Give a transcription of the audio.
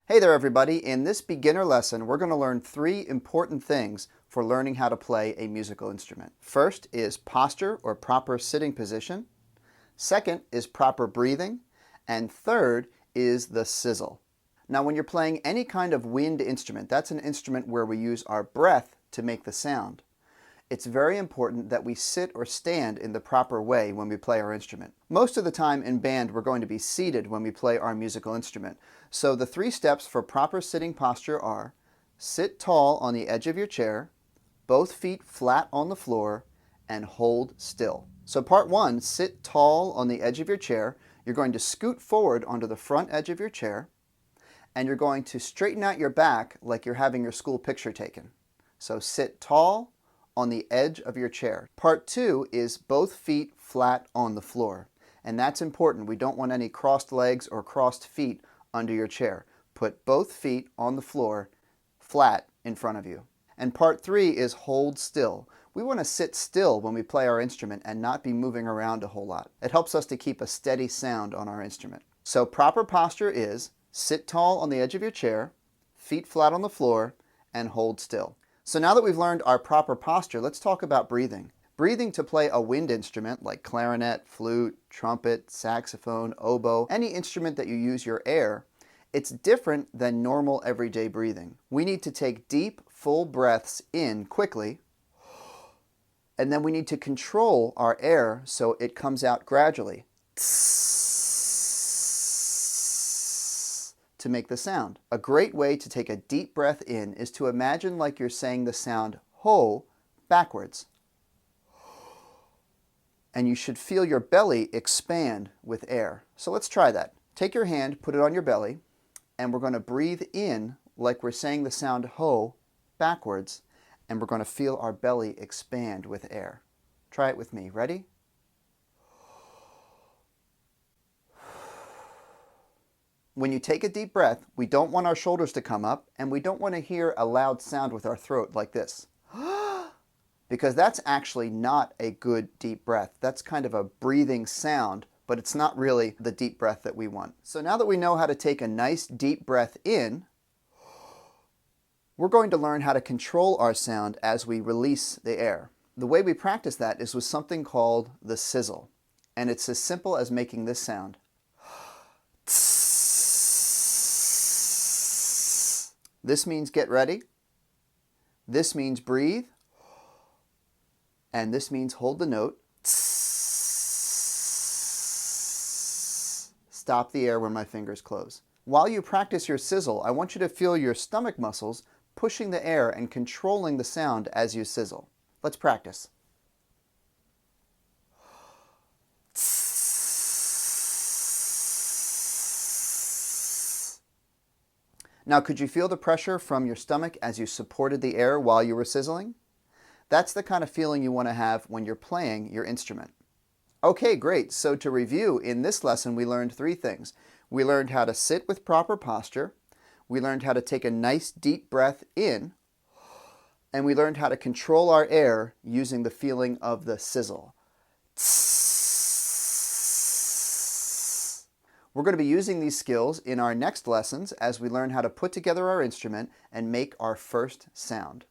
Hey there everybody, in this beginner lesson we're going to learn three important things for learning how to play a musical instrument. First is posture or proper sitting position. Second is proper breathing. And third is the sizzle. Now when you're playing any kind of wind instrument, that's an instrument where we use our breath to make the sound. It's very important that we sit or stand in the proper way when we play our instrument. Most of the time in band we're going to be seated when we play our musical instrument. So the three steps for proper sitting posture are: sit tall on the edge of your chair, both feet flat on the floor, and hold still. So part one, sit tall on the edge of your chair. You're going to scoot forward onto the front edge of your chair, and you're going to straighten out your back like you're having your school picture taken. So sit tall on the edge of your chair. Part two is both feet flat on the floor. And that's important. We don't want any crossed legs or crossed feet under your chair. Put both feet on the floor, flat in front of you. And part three is hold still. We want to sit still when we play our instrument and not be moving around a whole lot. It helps us to keep a steady sound on our instrument. So proper posture is sit tall on the edge of your chair, feet flat on the floor, and hold still. So now that we've learned our proper posture, let's talk about breathing. Breathing to play a wind instrument like clarinet, flute, trumpet, saxophone, oboe, any instrument that you use your air, it's different than normal everyday breathing. We need to take deep, full breaths in quickly, and then we need to control our air so it comes out gradually to make the sound. A great way to take a deep breath in is to imagine like you're saying the sound ho backwards. And you should feel your belly expand with air. So let's try that. Take your hand, put it on your belly, and we're going to breathe in like we're saying the sound ho backwards, and we're going to feel our belly expand with air. Try it with me. Ready? When you take a deep breath, we don't want our shoulders to come up, and we don't want to hear a loud sound with our throat like this. Because that's actually not a good deep breath. That's kind of a breathing sound, but it's not really the deep breath that we want. So now that we know how to take a nice deep breath in, we're going to learn how to control our sound as we release the air. The way we practice that is with something called the sizzle. And it's as simple as making this sound. This means get ready. This means breathe. And this means hold the note. Stop the air when my fingers close. While you practice your sizzle, I want you to feel your stomach muscles pushing the air and controlling the sound as you sizzle. Let's practice. Now, could you feel the pressure from your stomach as you supported the air while you were sizzling? That's the kind of feeling you want to have when you're playing your instrument. Okay, great. So to review, in this lesson we learned three things. We learned how to sit with proper posture. We learned how to take a nice deep breath in. And we learned how to control our air using the feeling of the sizzle. We're going to be using these skills in our next lessons as we learn how to put together our instrument and make our first sound.